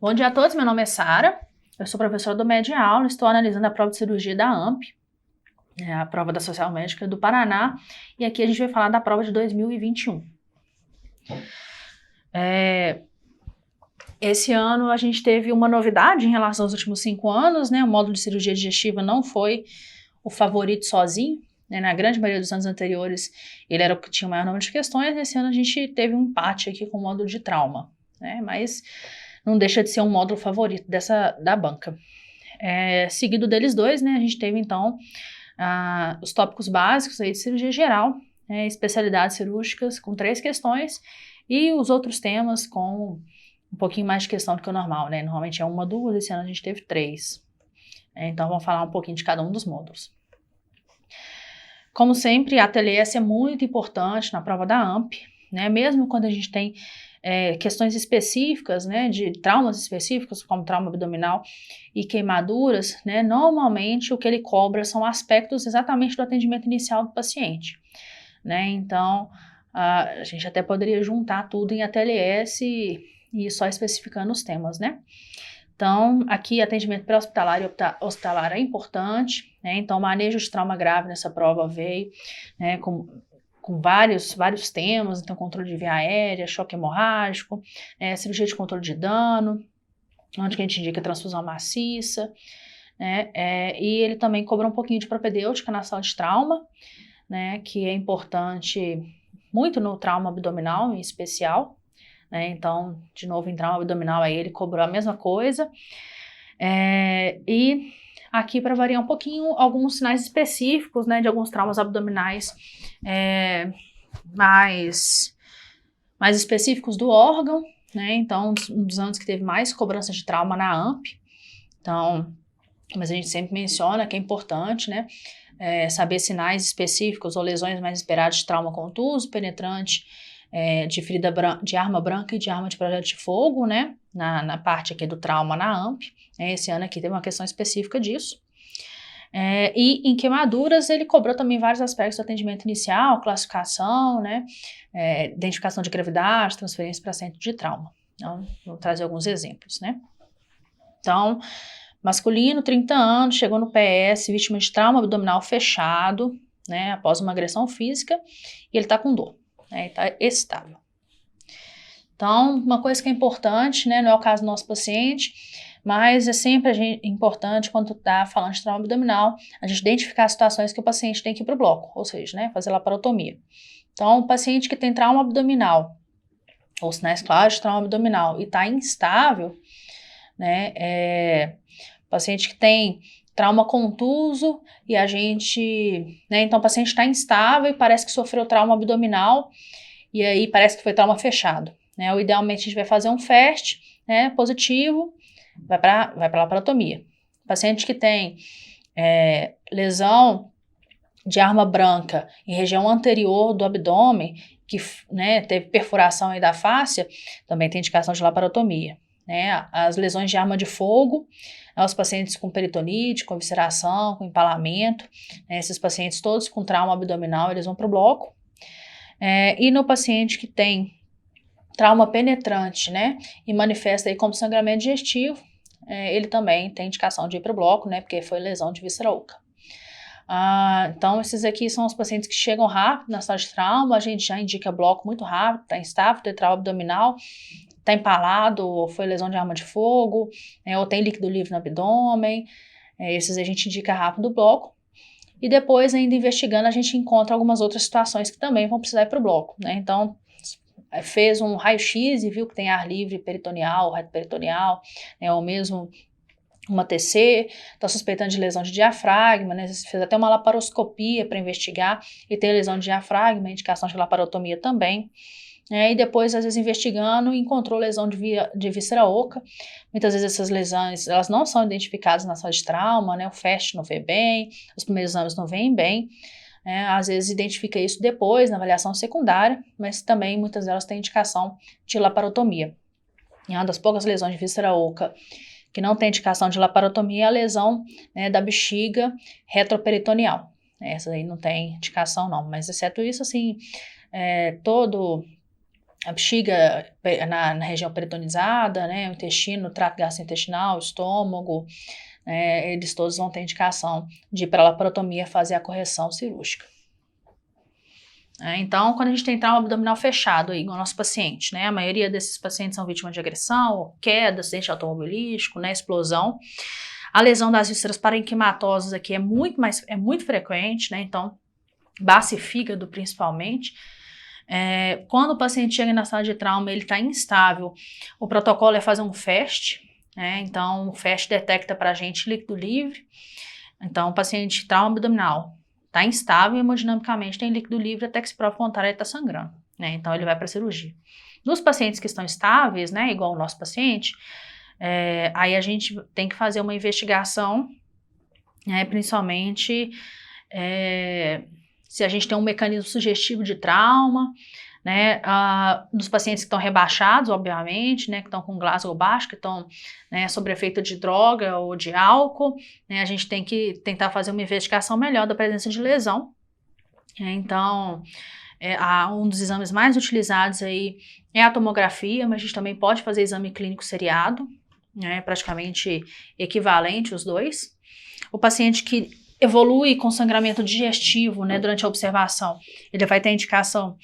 Bom dia a todos, meu nome é Sara, eu sou professora do Med Aula, estou analisando a prova de cirurgia da AMP, a prova da Social Médica do Paraná, e aqui a gente vai falar da prova de 2021. Esse ano a gente teve uma novidade em relação aos últimos 5 anos, né? O módulo de cirurgia digestiva não foi o favorito sozinho, né? Na grande maioria dos anos anteriores ele era o que tinha o maior número de questões, nesse ano a gente teve um empate aqui com o módulo de trauma, né? Mas não deixa de ser um módulo favorito da banca. Seguido deles dois, né, a gente teve então os tópicos básicos aí de cirurgia geral, especialidades cirúrgicas com 3 questões e os outros temas com um pouquinho mais de questão do que o normal, né? Normalmente é 1, 2, esse ano a gente teve 3. Então vamos falar um pouquinho de cada um dos módulos. Como sempre, a TLS é muito importante na prova da AMP, né? Mesmo quando a gente tem questões específicas, né, de traumas específicos, como trauma abdominal e queimaduras, né, normalmente o que ele cobra são aspectos exatamente do atendimento inicial do paciente, né? Então, a gente até poderia juntar tudo em ATLS e ir só especificando os temas, né? Então, aqui atendimento pré-hospitalar e hospitalar é importante, né? Então, manejo de trauma grave nessa prova veio, né, com vários temas, então controle de via aérea, choque hemorrágico, cirurgia de controle de dano, onde que a gente indica transfusão maciça, né, e ele também cobra um pouquinho de propedêutica na sala de trauma, né, que é importante muito no trauma abdominal em especial, né, então, de novo em trauma abdominal aí ele cobrou a mesma coisa, e aqui para variar um pouquinho, alguns sinais específicos, né, de alguns traumas abdominais mais específicos do órgão, né, então um dos anos que teve mais cobrança de trauma na AMP, então, mas a gente sempre menciona que é importante, né, saber sinais específicos ou lesões mais esperadas de trauma contuso, penetrante, de ferida de arma branca e de arma de projétil de fogo, né, na parte aqui do trauma na AMP, esse ano aqui teve uma questão específica disso. E em queimaduras ele cobrou também vários aspectos do atendimento inicial, classificação, né, identificação de gravidade, transferência para centro de trauma. Então, vou trazer alguns exemplos, né. Então, masculino, 30 anos, chegou no PS, vítima de trauma abdominal fechado, né, após uma agressão física, e ele tá com dor, né, ele tá estável. Então, uma coisa que é importante, né, não é o caso do nosso paciente, mas é sempre importante, quando está falando de trauma abdominal, a gente identificar as situações que o paciente tem que ir para o bloco, ou seja, né, fazer laparotomia. Então, o paciente que tem trauma abdominal, ou sinais claros de trauma abdominal, e está instável, né, paciente que tem trauma contuso, e a gente, né, então o paciente está instável e parece que sofreu trauma abdominal, e aí parece que foi trauma fechado, né, ou idealmente a gente vai fazer um FAST, né, positivo, vai para laparotomia. Paciente que tem lesão de arma branca em região anterior do abdômen, que, né, teve perfuração aí da fáscia, também tem indicação de laparotomia, né. As lesões de arma de fogo, os pacientes com peritonite, com evisceração, com empalamento, né, esses pacientes todos com trauma abdominal, eles vão para o bloco. E no paciente que tem trauma penetrante, né, e manifesta aí como sangramento digestivo, ele também tem indicação de ir para o bloco, né, porque foi lesão de víscera oca. Então, esses aqui são os pacientes que chegam rápido na sala de trauma, a gente já indica bloco muito rápido, está instável, tem trauma abdominal, está empalado, ou foi lesão de arma de fogo, ou tem líquido livre no abdômen, esses a gente indica rápido o bloco. E depois, ainda investigando, a gente encontra algumas outras situações que também vão precisar ir para o bloco, né, então fez um raio-x e viu que tem ar livre peritoneal, reto peritoneal, né, ou mesmo uma TC, está suspeitando de lesão de diafragma, né, fez até uma laparoscopia para investigar e tem lesão de diafragma, indicação de laparotomia também, e depois, às vezes, investigando, encontrou lesão de víscera oca. Muitas vezes essas lesões, elas não são identificadas na sala de trauma, né, o FAST não vê bem, os primeiros exames não veem bem, às vezes identifica isso depois, na avaliação secundária, mas também muitas delas têm indicação de laparotomia. E uma das poucas lesões de víscera oca que não tem indicação de laparotomia é a lesão, né, da bexiga retroperitoneal. Essa aí não tem indicação não, mas exceto isso, assim, todo a bexiga na região peritonizada, né, o intestino, o trato gastrointestinal, o estômago, eles todos vão ter indicação de ir para a laparotomia fazer a correção cirúrgica. Então, quando a gente tem trauma abdominal fechado, igual o nosso paciente, né, a maioria desses pacientes são vítimas de agressão, queda, acidente automobilístico, né, explosão. A lesão das vísceras parenquimatosas aqui é muito frequente, né, então, baço e fígado principalmente. Quando o paciente chega na sala de trauma, ele está instável, o protocolo é fazer um FAST, então o FAST detecta para a gente líquido livre. Então, o paciente trauma abdominal está instável hemodinamicamente, tem líquido livre até que se prova o contrário, ele está sangrando, né? Então ele vai para a cirurgia. Nos pacientes que estão estáveis, né, igual o nosso paciente, aí a gente tem que fazer uma investigação, principalmente se a gente tem um mecanismo sugestivo de trauma, né, dos pacientes que estão rebaixados, obviamente, né, que estão com Glasgow baixo, que estão, né, sob efeito de droga ou de álcool, né, a gente tem que tentar fazer uma investigação melhor da presença de lesão. Então, um dos exames mais utilizados aí é a tomografia, mas a gente também pode fazer exame clínico seriado, né, praticamente equivalente os dois. O paciente que evolui com sangramento digestivo, né, durante a observação, ele vai ter a indicação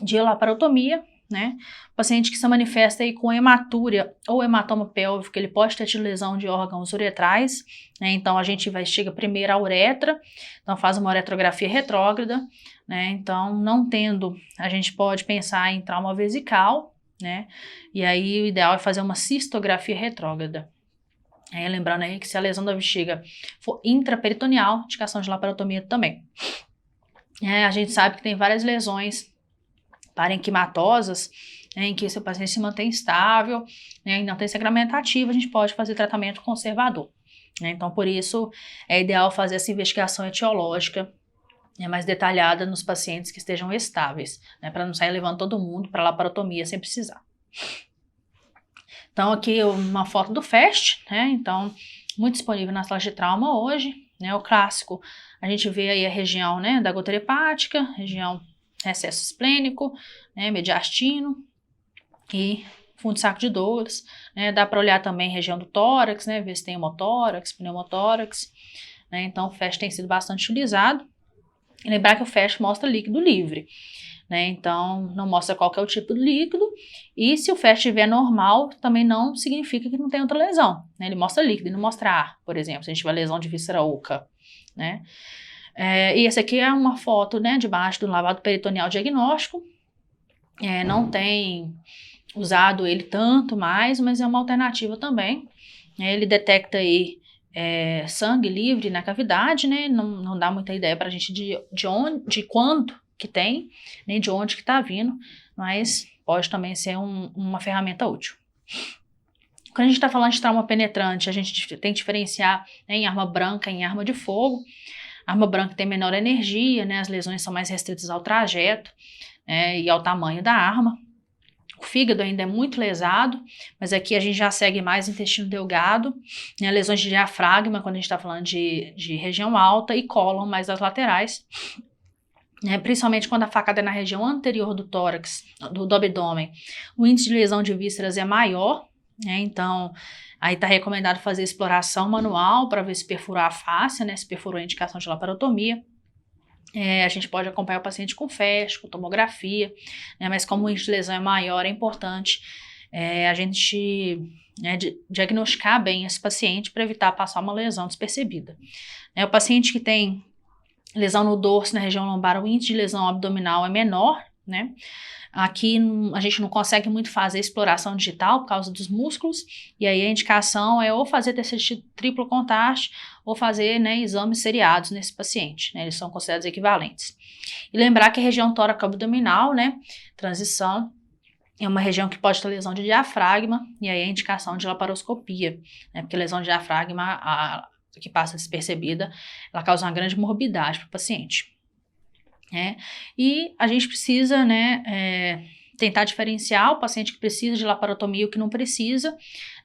de laparotomia, né? O paciente que se manifesta aí com hematúria ou hematoma pélvico, ele pode ter tido lesão de órgãos uretrais, né? Então a gente investiga primeiro a uretra, então faz uma uretrografia retrógrada, né? Então, não tendo, a gente pode pensar em trauma vesical, né? E aí o ideal é fazer uma cistografia retrógrada. Lembrando aí que se a lesão da bexiga for intraperitoneal, indicação de laparotomia também. A gente sabe que tem várias lesões parenquimatosas, em que seu paciente se mantém estável, e não tem sangramento ativo, a gente pode fazer tratamento conservador. Então, por isso, é ideal fazer essa investigação etiológica mais detalhada nos pacientes que estejam estáveis, para não sair levando todo mundo para laparotomia sem precisar. Então, aqui uma foto do FAST, então, muito disponível nas salas de trauma hoje, o clássico, a gente vê aí a região, da gota hepática, região recesso esplênico, mediastino e fundo de saco de Douglas, dá para olhar também a região do tórax, ver se tem hemotórax, pneumotórax, então o FAST tem sido bastante utilizado. E lembrar que o FAST mostra líquido livre, então não mostra qual que é o tipo de líquido, e se o FAST estiver normal, também não significa que não tem outra lesão, ele mostra líquido e não mostra ar, por exemplo, se a gente tiver lesão de víscera oca, e essa aqui é uma foto, de baixo do lavado peritoneal diagnóstico. Não tem usado ele tanto mais, mas é uma alternativa também. Ele detecta aí sangue livre na cavidade, não dá muita ideia para a gente de quanto que tem, nem de onde que está vindo, mas pode também ser uma ferramenta útil. Quando a gente está falando de trauma penetrante, a gente tem que diferenciar em arma branca e em arma de fogo. A arma branca tem menor energia, as lesões são mais restritas ao trajeto e ao tamanho da arma. O fígado ainda é muito lesado, mas aqui a gente já segue mais intestino delgado, lesões de diafragma, quando a gente está falando de região alta, e cólon mais das laterais, principalmente quando a facada é na região anterior do tórax, do abdômen. O índice de lesão de vísceras é maior, então aí está recomendado fazer exploração manual para ver se perfurou a face, se perfurou a indicação de laparotomia. A gente pode acompanhar o paciente com FAST, com tomografia, mas como o índice de lesão é maior, é importante a gente diagnosticar bem esse paciente para evitar passar uma lesão despercebida. O paciente que tem lesão no dorso, na região lombar, o índice de lesão abdominal é menor, Aqui a gente não consegue muito fazer exploração digital por causa dos músculos, e aí a indicação é ou fazer TCT triplo contraste ou fazer exames seriados nesse paciente, eles são considerados equivalentes. E lembrar que a região tóraco-abdominal, transição, é uma região que pode ter lesão de diafragma, e aí a indicação de laparoscopia, porque lesão de diafragma, que passa despercebida, ela causa uma grande morbidade para o paciente. E a gente precisa, tentar diferenciar o paciente que precisa de laparotomia e o que não precisa.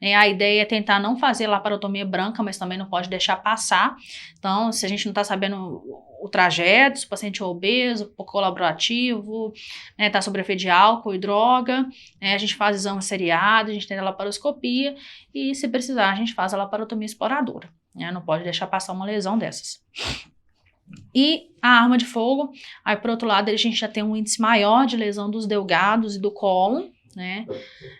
A ideia é tentar não fazer laparotomia branca, mas também não pode deixar passar. Então, se a gente não está sabendo o trajeto, se o paciente é obeso, pouco colaborativo, está sob efeito de álcool e droga, a gente faz exame seriado, a gente tem a laparoscopia e, se precisar, a gente faz a laparotomia exploradora. Não pode deixar passar uma lesão dessas. E a arma de fogo, aí por outro lado a gente já tem um índice maior de lesão dos delgados e do cólon,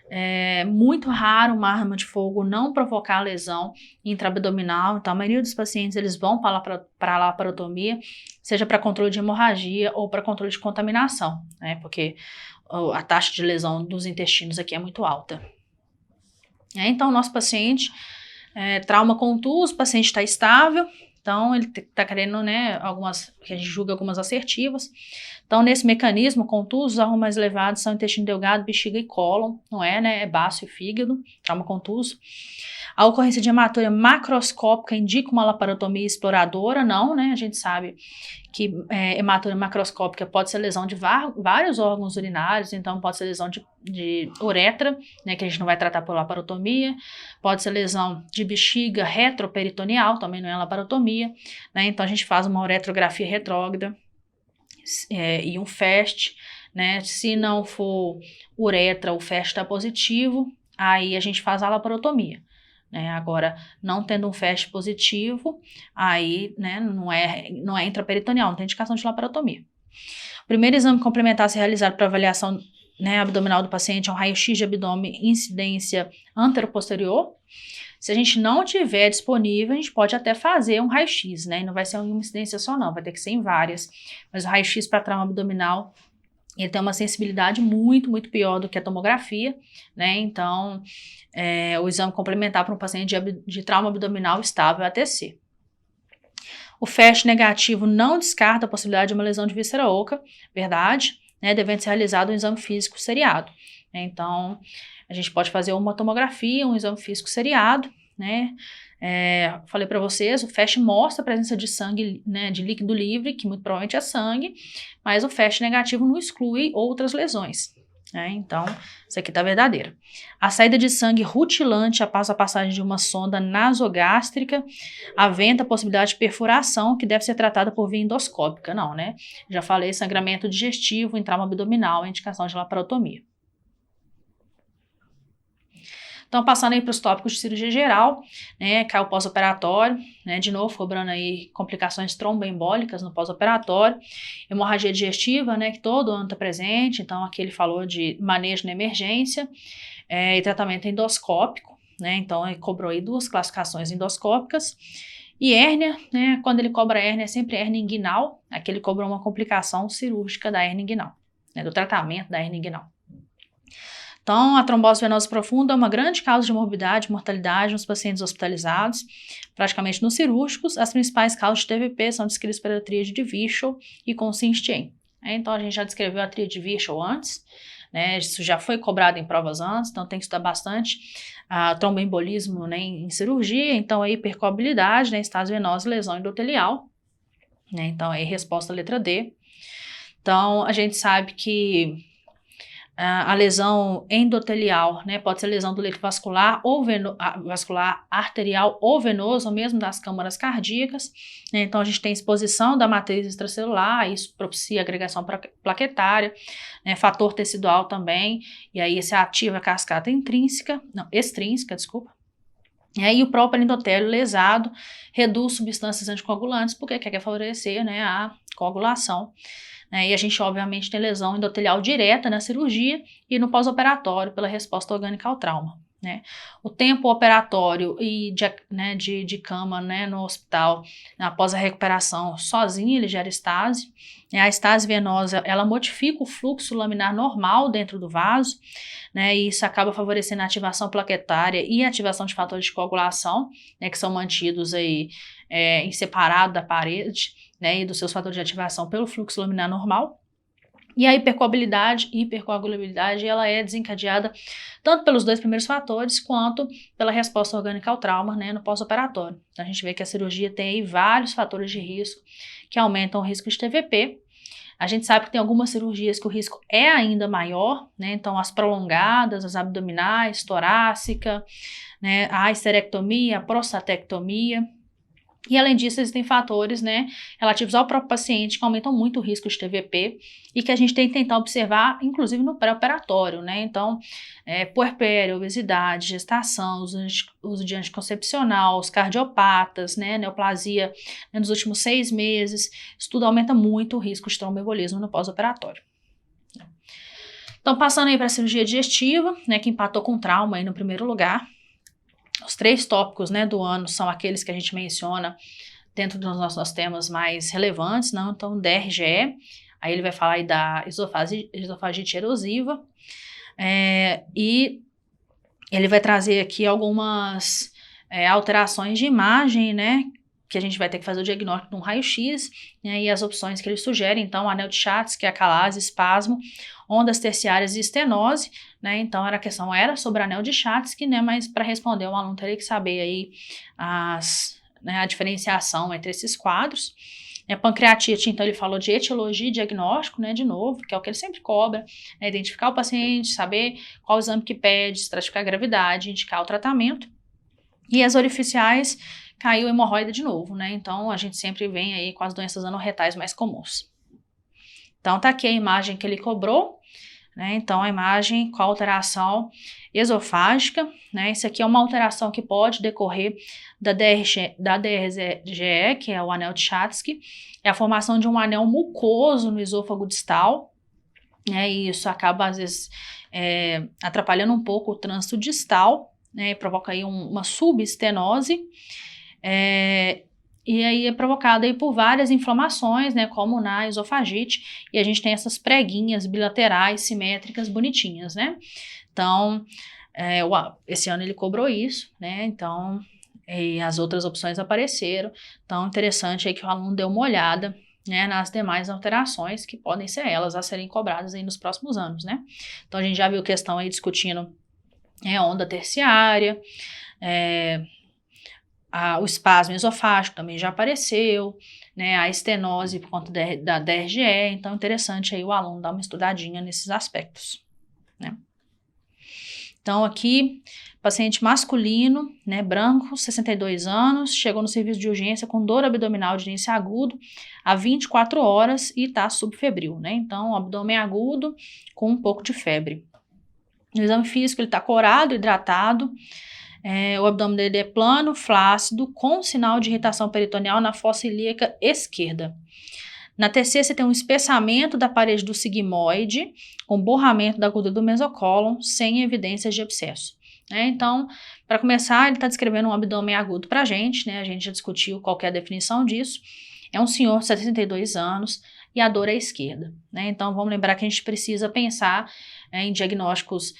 É muito raro uma arma de fogo não provocar lesão intraabdominal, então a maioria dos pacientes eles vão para a laparotomia, seja para controle de hemorragia ou para controle de contaminação, porque a taxa de lesão dos intestinos aqui é muito alta. Então o nosso paciente, trauma contuso, o paciente está estável, então ele está querendo, que a gente julga algumas assertivas. Então, nesse mecanismo, contusos, os órgãos mais levados são intestino delgado, bexiga e cólon, não é, É baço e fígado, trauma contuso. A ocorrência de hematura macroscópica indica uma laparotomia exploradora? Não, A gente sabe que hematura macroscópica pode ser lesão de vários órgãos urinários, então pode ser lesão de uretra, que a gente não vai tratar por laparotomia, pode ser lesão de bexiga retroperitoneal, também não é laparotomia, Então a gente faz uma uretrografia retrógrada e um FAST, Se não for uretra, o FAST está positivo, aí a gente faz a laparotomia. Agora, não tendo um FAST positivo, aí não é intraperitoneal, não tem indicação de laparotomia. O primeiro exame complementar a ser realizado para avaliação abdominal do paciente é um raio-x de abdômen incidência anteroposterior. Se a gente não tiver disponível, a gente pode até fazer um raio-x, E não vai ser uma incidência só não, vai ter que ser em várias. Mas o raio-x para trauma abdominal, ele tem uma sensibilidade muito, muito pior do que a tomografia, Então, o exame complementar para um paciente de trauma abdominal estável é ATC. O FAST negativo não descarta a possibilidade de uma lesão de víscera oca, verdade, devendo ser realizado um exame físico seriado. Então, a gente pode fazer uma tomografia, um exame físico seriado, falei para vocês, o FAST mostra a presença de sangue, de líquido livre, que muito provavelmente é sangue, mas o FAST negativo não exclui outras lesões, Então, isso aqui tá verdadeiro. A saída de sangue rutilante após a passagem de uma sonda nasogástrica, havendo a possibilidade de perfuração, que deve ser tratada por via endoscópica, não, Já falei, sangramento digestivo em trauma abdominal, indicação de laparotomia. Então, passando aí para os tópicos de cirurgia geral, que é o pós-operatório, de novo, cobrando aí complicações tromboembólicas no pós-operatório, hemorragia digestiva, que todo ano está presente, então aqui ele falou de manejo na emergência, e tratamento endoscópico, então ele cobrou aí 2 classificações endoscópicas, e hérnia, quando ele cobra hérnia, é sempre hérnia inguinal, aqui ele cobrou uma complicação cirúrgica da hérnia inguinal, do tratamento da hérnia inguinal. Então, a trombose venosa profunda é uma grande causa de morbidade e mortalidade nos pacientes hospitalizados, praticamente nos cirúrgicos. As principais causas de TVP são descritas pela tríade de Virchow e Constantine. Então, a gente já descreveu a tríade de Virchow antes, isso já foi cobrado em provas antes, então tem que estudar bastante tromboembolismo em cirurgia, então a hipercoagulabilidade, estase venosa e lesão endotelial, então aí resposta letra D. Então, a gente sabe que a lesão endotelial, pode ser lesão do leito vascular, ou vascular arterial ou venoso, ou mesmo das câmaras cardíacas, Então, a gente tem exposição da matriz extracelular, isso propicia agregação plaquetária, fator tecidual também, e aí esse ativa a cascata extrínseca, desculpa. E aí o próprio endotélio lesado reduz substâncias anticoagulantes, porque quer favorecer a coagulação. E a gente, obviamente, tem lesão endotelial direta na cirurgia e no pós-operatório pela resposta orgânica ao trauma. O tempo operatório e de cama no hospital, após a recuperação, sozinho ele gera estase. A estase venosa, ela modifica o fluxo laminar normal dentro do vaso, e isso acaba favorecendo a ativação plaquetária e a ativação de fatores de coagulação, que são mantidos aí em separado da parede, e dos seus fatores de ativação pelo fluxo laminar normal. E a hipercoagulabilidade, ela é desencadeada tanto pelos 2 primeiros fatores, quanto pela resposta orgânica ao trauma, no pós-operatório. Então, a gente vê que a cirurgia tem aí vários fatores de risco que aumentam o risco de TVP, A gente sabe que tem algumas cirurgias que o risco é ainda maior, né? Então, as prolongadas, as abdominais, torácica, né? A histerectomia, a prostatectomia. E além disso, existem fatores, né, relativos ao próprio paciente que aumentam muito o risco de TVP e que a gente tem que tentar observar, inclusive no pré-operatório, né? Então, puerpério, obesidade, gestação, uso de anticoncepcional, os cardiopatas, né, neoplasia, né, nos últimos 6 meses, isso tudo aumenta muito o risco de tromboembolismo no pós-operatório. Então, passando aí para a cirurgia digestiva, né, que empatou com trauma aí no primeiro lugar. Os 3 tópicos, né, do ano são aqueles que a gente menciona dentro dos nossos temas mais relevantes, né? Então, DRGE, aí ele vai falar aí da esofagite erosiva, e ele vai trazer aqui algumas alterações de imagem, né, que a gente vai ter que fazer o diagnóstico de um raio-x, né, e as opções que ele sugere, então, anel de Chatzky, acalase, espasmo, ondas terciárias e estenose, né, então a questão era sobre anel de Chatzky, né, mas para responder o aluno teria que saber aí a diferenciação entre esses quadros. Pancreatite, então ele falou de etiologia e diagnóstico, né, de novo, que é o que ele sempre cobra, né, identificar o paciente, saber qual o exame que pede, estratificar a gravidade, indicar o tratamento. E as orificiais, caiu hemorroida de novo, né, então a gente sempre vem aí com as doenças anorretais mais comuns. Então tá aqui a imagem que ele cobrou, né, então a imagem com a alteração esofágica, né, isso aqui é uma alteração que pode decorrer da DRGE, que é o anel de Chatzky, é a formação de um anel mucoso no esôfago distal, né, e isso acaba às vezes atrapalhando um pouco o trânsito distal, né, provoca aí uma subestenose, e aí é provocada aí por várias inflamações, né, como na esofagite, e a gente tem essas preguinhas bilaterais, simétricas, bonitinhas, né. Então, esse ano ele cobrou isso, né, então, e as outras opções apareceram, então interessante aí que o aluno deu uma olhada, né, nas demais alterações que podem ser elas a serem cobradas aí nos próximos anos, né. Então a gente já viu questão aí discutindo onda terciária, o espasmo esofágico também já apareceu, né, a estenose por conta da DRGE, então é interessante aí o aluno dar uma estudadinha nesses aspectos, né. Então aqui, paciente masculino, né, branco, 62 anos, chegou no serviço de urgência com dor abdominal de início agudo há 24 horas e está subfebril, né, então abdômen agudo com um pouco de febre. No exame físico ele está corado, hidratado, o abdômen dele é plano, flácido, com sinal de irritação peritoneal na fossa ilíaca esquerda. Na TC você tem um espessamento da parede do sigmoide, com borramento da gordura do mesocólon, sem evidências de abscesso. Então, para começar, ele está descrevendo um abdômen agudo para a gente, né? A gente já discutiu qual que é a definição disso. É um senhor de 62 anos e a dor é esquerda, né? Então, vamos lembrar que a gente precisa pensar em diagnósticos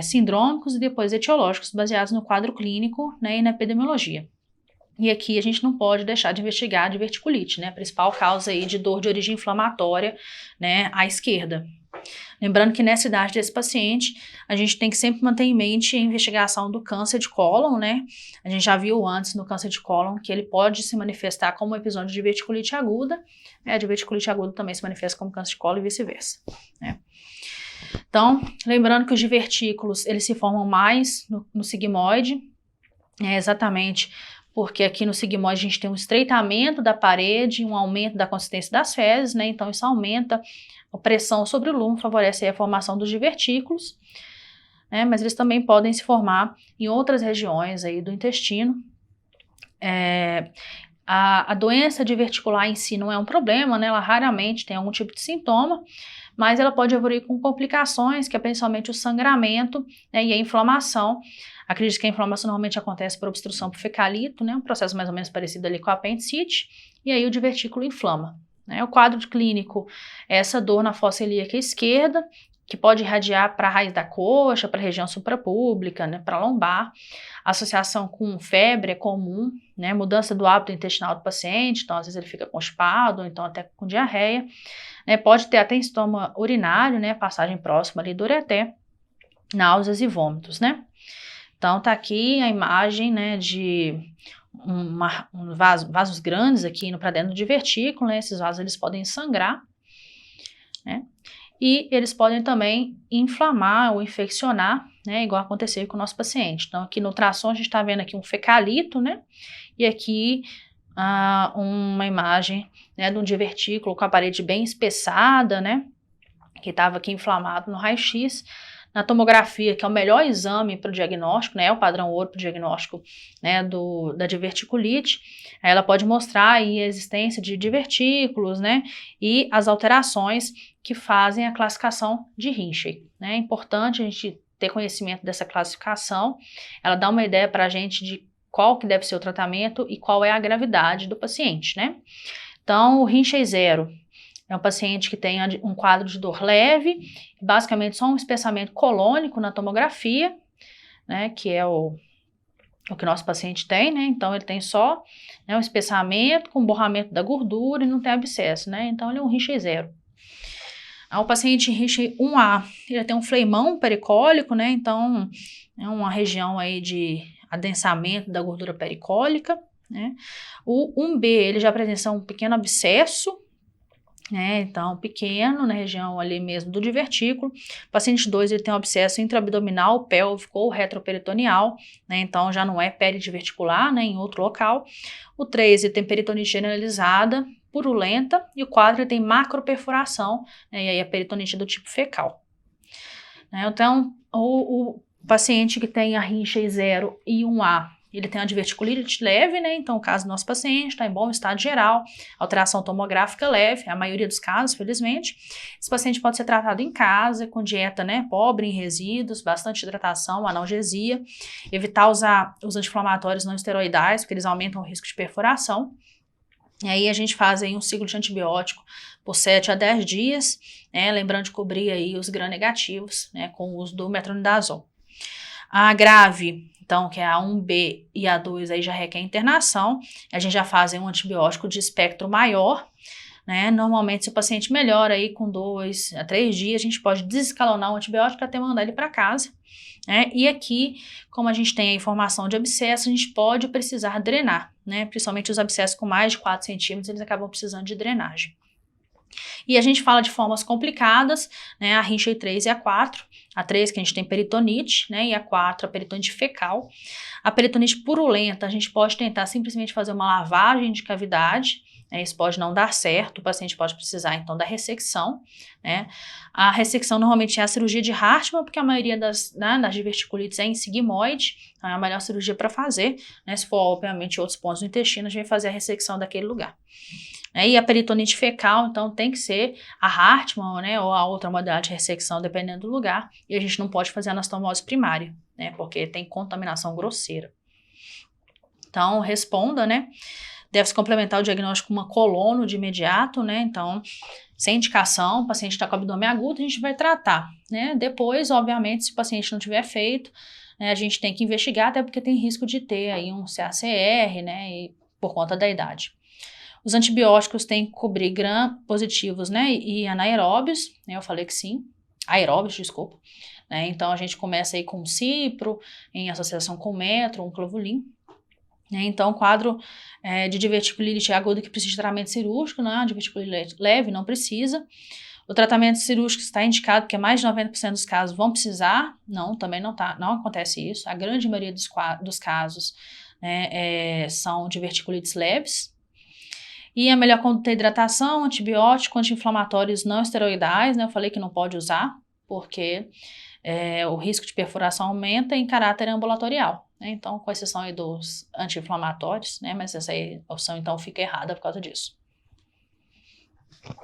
sindrômicos e depois etiológicos, baseados no quadro clínico, né, e na epidemiologia. E aqui a gente não pode deixar de investigar a diverticulite, né, a principal causa aí de dor de origem inflamatória, né, à esquerda. Lembrando que nessa idade desse paciente, a gente tem que sempre manter em mente a investigação do câncer de cólon, né? A gente já viu antes no câncer de cólon que ele pode se manifestar como um episódio de diverticulite aguda, a diverticulite aguda também se manifesta como câncer de cólon e vice-versa, né? Então, lembrando que os divertículos, eles se formam mais no sigmoide, exatamente porque aqui no sigmoide a gente tem um estreitamento da parede, um aumento da consistência das fezes, né? Então isso aumenta a pressão sobre o lume, favorece a formação dos divertículos, né? Mas eles também podem se formar em outras regiões aí do intestino. A doença diverticular em si não é um problema, né? Ela raramente tem algum tipo de sintoma, mas ela pode evoluir com complicações, que é principalmente o sangramento, né, e a inflamação. Acredito que a inflamação normalmente acontece por obstrução por fecalito, né, um processo mais ou menos parecido ali com a apendicite, e aí o divertículo inflama, né. O quadro clínico é essa dor na fossa ilíaca esquerda, que pode irradiar para a raiz da coxa, para a região suprapública, né, para a lombar. A associação com febre é comum, né, mudança do hábito intestinal do paciente, então às vezes ele fica constipado, ou então até com diarreia, né, pode ter até sintoma urinário, né, passagem próxima ali do ureter, náuseas e vômitos, né. Então tá aqui a imagem, né, de vasos grandes aqui indo para dentro do divertículo, né, esses vasos eles podem sangrar, né? E eles podem também inflamar ou infeccionar, né, igual aconteceu com o nosso paciente. Então, aqui no ultrassom a gente está vendo aqui um fecalito, né, e aqui uma imagem, né, de um divertículo com a parede bem espessada, né, que estava aqui inflamado no raio-x. Na tomografia, que é o melhor exame para o diagnóstico, né, é o padrão ouro para o diagnóstico, né, da diverticulite, ela pode mostrar aí a existência de divertículos, né, e as alterações que fazem a classificação de Rinchey, né. É importante a gente ter conhecimento dessa classificação, ela dá uma ideia para a gente de qual que deve ser o tratamento e qual é a gravidade do paciente, né. Então, o Rinchey 0 é um paciente que tem um quadro de dor leve, basicamente só um espessamento colônico na tomografia, né, que é o que nosso paciente tem, né, então ele tem só, né, um espessamento com borramento da gordura e não tem abscesso, né, então ele é um Rinchey 0. O paciente Rinchey 1A, ele tem um fleimão pericólico, né, então é uma região aí de adensamento da gordura pericólica, né. O 1B, ele já apresenta um pequeno abscesso, né, então pequeno na região ali mesmo do divertículo. O paciente 2, ele tem um abscesso intraabdominal, pélvico ou retroperitoneal, né, então já não é peridiverticular, né, em outro local. O 3, ele tem peritonite generalizada, purulenta, e o 4, ele tem macroperfuração, né, e aí a peritonite do tipo fecal. Então, o paciente que tem a Rinchey 0 e 1A, ele tem uma diverticulite leve, né, então o caso do nosso paciente está em bom estado geral, alteração tomográfica leve, a maioria dos casos, felizmente. Esse paciente pode ser tratado em casa, com dieta, né, pobre em resíduos, bastante hidratação, analgesia, evitar usar os anti-inflamatórios não esteroidais, porque eles aumentam o risco de perfuração. E aí a gente faz aí um ciclo de antibiótico por 7 a 10 dias, né, lembrando de cobrir aí os gram-negativos, né, com o uso do metronidazol. A grave, então, que é a 1B e a 2, aí já requer internação, a gente já faz aí um antibiótico de espectro maior, né, normalmente se o paciente melhora aí com 2 a 3 dias, a gente pode desescalonar o antibiótico até mandar ele para casa, né, e aqui, como a gente tem a informação de abscesso, a gente pode precisar drenar, né, principalmente os abscessos com mais de 4 centímetros, eles acabam precisando de drenagem. E a gente fala de formas complicadas, né, a Rinchey 3 e a 4, a 3 que a gente tem peritonite, né, e a 4 a peritonite fecal. A peritonite purulenta, a gente pode tentar simplesmente fazer uma lavagem de cavidade, né, isso pode não dar certo, o paciente pode precisar então da ressecção, né. A ressecção normalmente é a cirurgia de Hartmann, porque a maioria das diverticulites é em sigmoide, então é a melhor cirurgia para fazer, né, se for obviamente outros pontos do intestino, a gente vai fazer a ressecção daquele lugar. E a peritonite fecal, então, tem que ser a Hartmann, né, ou a outra modalidade de ressecção, dependendo do lugar, e a gente não pode fazer anastomose primária, né, porque tem contaminação grosseira. Então, responda, né, deve-se complementar o diagnóstico com uma colono de imediato, né, então, sem indicação, o paciente está com abdômen agudo, a gente vai tratar, né, depois, obviamente, se o paciente não tiver feito, né, a gente tem que investigar, até porque tem risco de ter aí um CACR, né, e por conta da idade. Os antibióticos têm que cobrir gram-positivos, né, e anaeróbios, né, eu falei que sim, aeróbios, desculpa, né, então a gente começa aí com o cipro, em associação com o metro, um clovulin, né, então quadro de diverticulite aguda que precisa de tratamento cirúrgico, né, diverticulite leve não precisa. O tratamento cirúrgico está indicado porque mais de 90% dos casos vão precisar, não, também não acontece isso, a grande maioria dos casos, né, são diverticulites leves. E a melhor conduta é hidratação, antibiótico, anti-inflamatórios não esteroidais, né? Eu falei que não pode usar, porque o risco de perfuração aumenta em caráter ambulatorial, né? Então, com exceção aí dos anti-inflamatórios, né? Mas essa aí, a opção então fica errada por causa disso.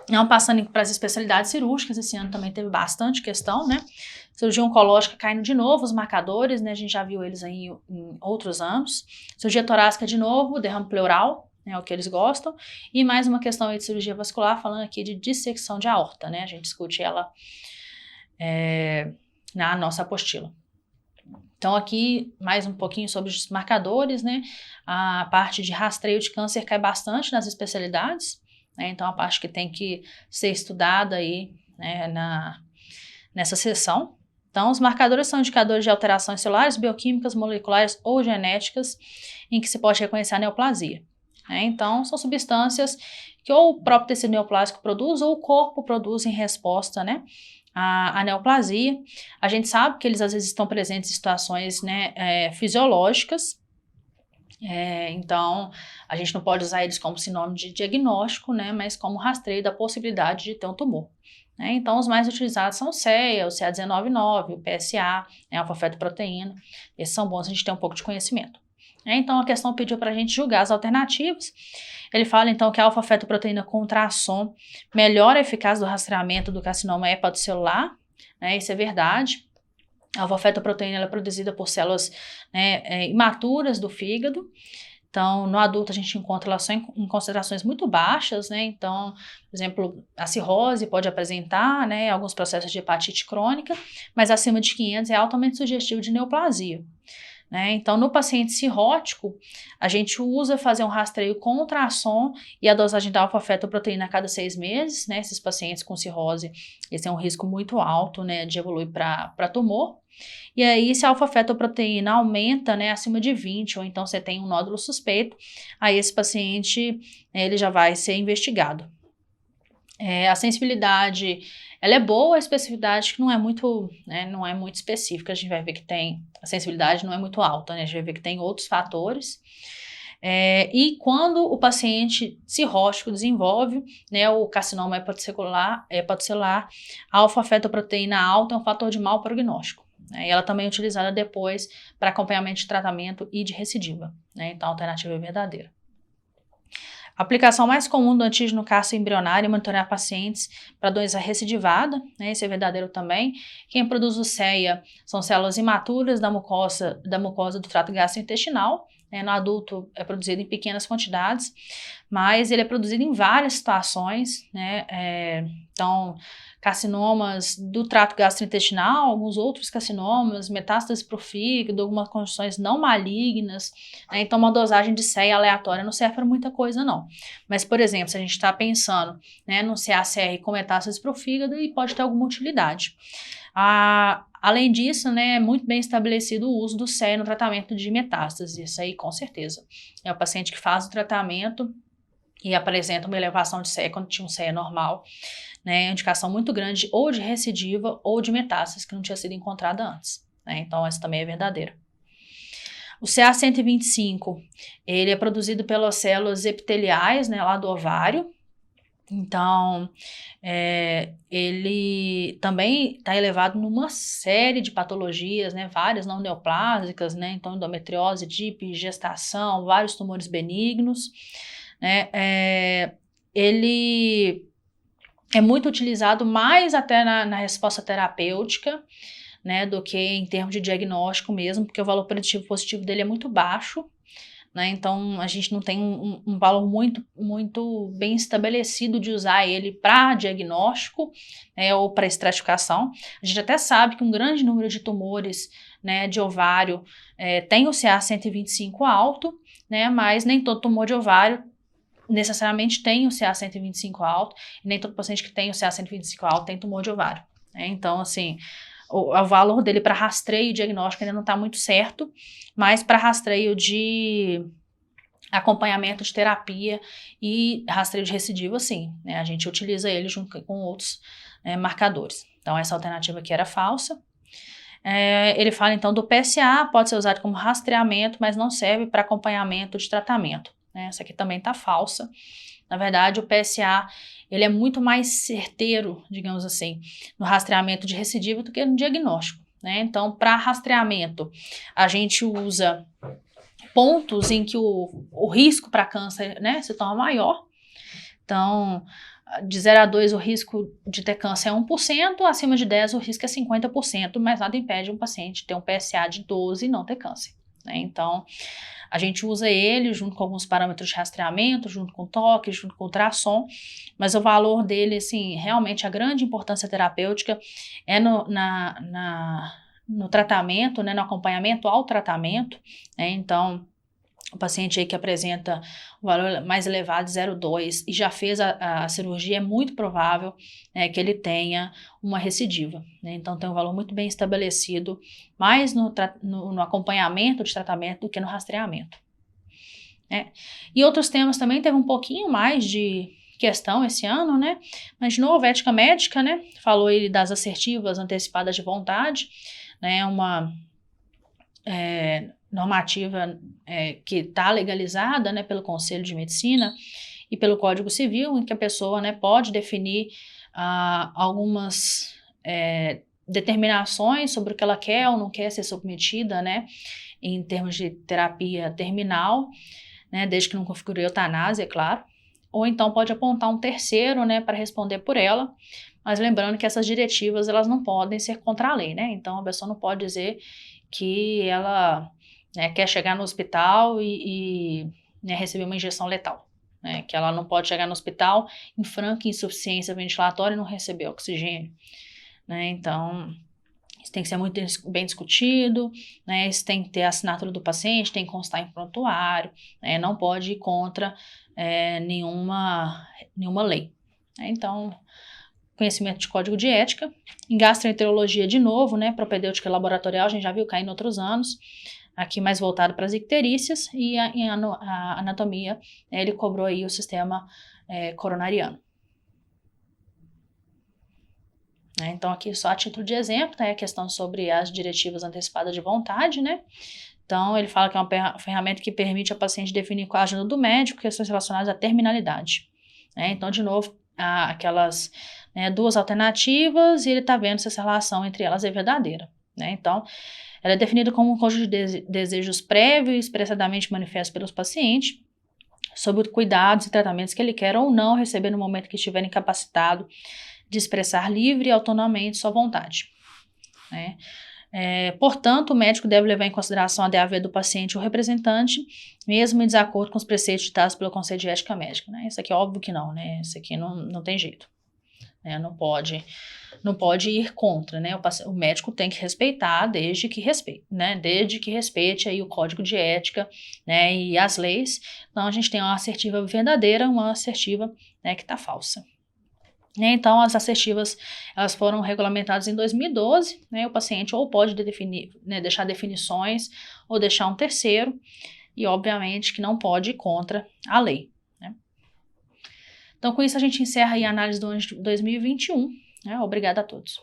Não passando para as especialidades cirúrgicas, esse ano também teve bastante questão, né? Cirurgia oncológica caindo de novo, os marcadores, né? A gente já viu eles aí em outros anos. Cirurgia torácica de novo, derrame pleural, é o que eles gostam, e mais uma questão aí de cirurgia vascular, falando aqui de dissecção de aorta, né, a gente discute ela na nossa apostila. Então aqui, mais um pouquinho sobre os marcadores, né, a parte de rastreio de câncer cai bastante nas especialidades, né, então a parte que tem que ser estudada aí, né, nessa sessão. Então os marcadores são indicadores de alterações celulares, bioquímicas, moleculares ou genéticas, em que se pode reconhecer a neoplasia. né? Então, são substâncias que ou o próprio tecido neoplásico produz ou o corpo produz em resposta, né, à neoplasia. A gente sabe que eles às vezes estão presentes em situações, né, fisiológicas, então a gente não pode usar eles como sinônimo de diagnóstico, né, mas como rastreio da possibilidade de ter um tumor. Né? Então, os mais utilizados são o CEA, o CA199, o PSA, né, alfa-fetoproteína. Esses são bons a gente ter um pouco de conhecimento. Então, a questão pediu para a gente julgar as alternativas. Ele fala, então, que a alfa-fetoproteína com ultrassom melhora a eficácia do rastreamento do carcinoma hepatocelular, né? Isso é verdade. A alfa-fetoproteína ela é produzida por células, né, imaturas do fígado. Então, no adulto a gente encontra ela só em concentrações muito baixas, né? Então, por exemplo, a cirrose pode apresentar, né, alguns processos de hepatite crônica, mas acima de 500 é altamente sugestivo de neoplasia. Né? Então, no paciente cirrótico, a gente usa fazer um rastreio com ultrassom e a dosagem da alfa-fetoproteína a cada 6 meses, né? Esses pacientes com cirrose, eles têm um risco muito alto, né, de evoluir para tumor. E aí, se a alfa-fetoproteína aumenta, né, acima de 20, ou então você tem um nódulo suspeito, aí esse paciente, ele já vai ser investigado. A sensibilidade, ela é boa, a especificidade que não é muito, né, não é muito específica, a gente vai ver que tem, a sensibilidade não é muito alta, né, a gente vai ver que tem outros fatores. E quando o paciente cirrótico desenvolve, né, o carcinoma hepatocelular, a alfa-fetoproteína alta é um fator de mau prognóstico. Né, e ela também é utilizada depois para acompanhamento de tratamento e de recidiva. Né, então a alternativa é verdadeira. A aplicação mais comum do antígeno cássio-embrionário é monitorar pacientes para doença recidivada, né, esse é verdadeiro também. Quem produz o CEA são células imaturas da mucosa do trato gastrointestinal. Né, no adulto é produzido em pequenas quantidades, mas ele é produzido em várias situações, né, então carcinomas do trato gastrointestinal, alguns outros carcinomas, metástases para o fígado, algumas condições não malignas, né, então uma dosagem de CEA aleatória não serve para muita coisa não. Mas, por exemplo, se a gente está pensando, né, no CA-CR com metástases para o fígado, e pode ter alguma utilidade. Além disso, né, é muito bem estabelecido o uso do CEA no tratamento de metástase, isso aí com certeza. É o paciente que faz o tratamento e apresenta uma elevação de CEA quando tinha um CEA normal, né, é uma indicação muito grande ou de recidiva ou de metástase que não tinha sido encontrada antes. Né, então essa também é verdadeira. O CA125, ele é produzido pelas células epiteliais, né, lá do ovário. Então, ele também está elevado numa série de patologias, né, várias não neoplásicas, né, então endometriose, DIP, gestação, vários tumores benignos, né, ele é muito utilizado mais até na resposta terapêutica, né, do que em termos de diagnóstico mesmo, porque o valor preditivo positivo dele é muito baixo, né, então a gente não tem um valor muito bem estabelecido de usar ele para diagnóstico, ou para estratificação. A gente até sabe que um grande número de tumores, né, de ovário tem o CA125 alto, né, mas nem todo tumor de ovário necessariamente tem o CA125 alto, e nem todo paciente que tem o CA125 alto tem tumor de ovário. Né? Então, assim, o valor dele para rastreio e diagnóstico ainda não está muito certo, mas para rastreio de acompanhamento de terapia e rastreio de recidiva, sim, né? A gente utiliza ele junto com outros marcadores. Então, essa alternativa aqui era falsa. Ele fala, então, do PSA, pode ser usado como rastreamento, mas não serve para acompanhamento de tratamento. Né? Essa aqui também está falsa. Na verdade, o PSA ele é muito mais certeiro, digamos assim, no rastreamento de recidiva do que no diagnóstico. Né? Então, para rastreamento, a gente usa pontos em que o risco para câncer, né, se torna maior. Então, de 0 a 2 o risco de ter câncer é 1%, acima de 10 o risco é 50%, mas nada impede um paciente ter um PSA de 12 e não ter câncer. Né? Então, a gente usa ele junto com alguns parâmetros de rastreamento, junto com toque, junto com ultrassom, mas o valor dele, assim, realmente a grande importância terapêutica é no tratamento, né, no acompanhamento ao tratamento, né? Então, o paciente aí que apresenta o valor mais elevado de 0,2 e já fez a cirurgia, é muito provável, né, que ele tenha uma recidiva. Né? Então, tem um valor muito bem estabelecido, mais no acompanhamento de tratamento do que no rastreamento. né? E outros temas também teve um pouquinho mais de questão esse ano, né? Mas, de novo, ética médica, né? Falou ele das assertivas antecipadas de vontade, né? Uma normativa que está legalizada, né, pelo Conselho de Medicina e pelo Código Civil, em que a pessoa, né, pode definir algumas determinações sobre o que ela quer ou não quer ser submetida, né, em termos de terapia terminal, né, desde que não configure eutanásia, é claro, ou então pode apontar um terceiro, né, para responder por ela, mas lembrando que essas diretivas, elas não podem ser contra a lei, né, então a pessoa não pode dizer que ela quer chegar no hospital e receber uma injeção letal, né, que ela não pode chegar no hospital em franca insuficiência ventilatória e não receber oxigênio, né, então isso tem que ser muito bem discutido, né, isso tem que ter a assinatura do paciente, tem que constar em prontuário, né, não pode ir contra nenhuma lei, né, então conhecimento de código de ética. Em gastroenterologia, de novo, né, propedêutica laboratorial, a gente já viu cair em outros anos, aqui mais voltado para as icterícias, e em anatomia, ele cobrou aí o sistema coronariano. Então, aqui só a título de exemplo, a questão sobre as diretivas antecipadas de vontade, né? Então, ele fala que é uma ferramenta que permite ao paciente definir com a ajuda do médico questões relacionadas à terminalidade. Então, de novo, aquelas duas alternativas e ele está vendo se essa relação entre elas é verdadeira. Então, ela é definida como um conjunto de desejos prévios e expressadamente manifestos pelos pacientes sobre cuidados e tratamentos que ele quer ou não receber no momento que estiver incapacitado de expressar livre e autonomamente sua vontade. Portanto, o médico deve levar em consideração a DAV do paciente ou representante, mesmo em desacordo com os preceitos ditados pelo Conselho de Ética Médica. Isso aqui é óbvio que não, isso aqui não tem jeito. Não pode ir contra, o médico tem que respeitar desde que respeite aí o código de ética, e as leis. Então a gente tem uma assertiva verdadeira, uma assertiva que está falsa. Então as assertivas elas foram regulamentadas em 2012, o paciente ou pode deixar definições ou deixar um terceiro, e obviamente que não pode ir contra a lei. Então, com isso, a gente encerra aí a análise do ano de 2021. Obrigada a todos.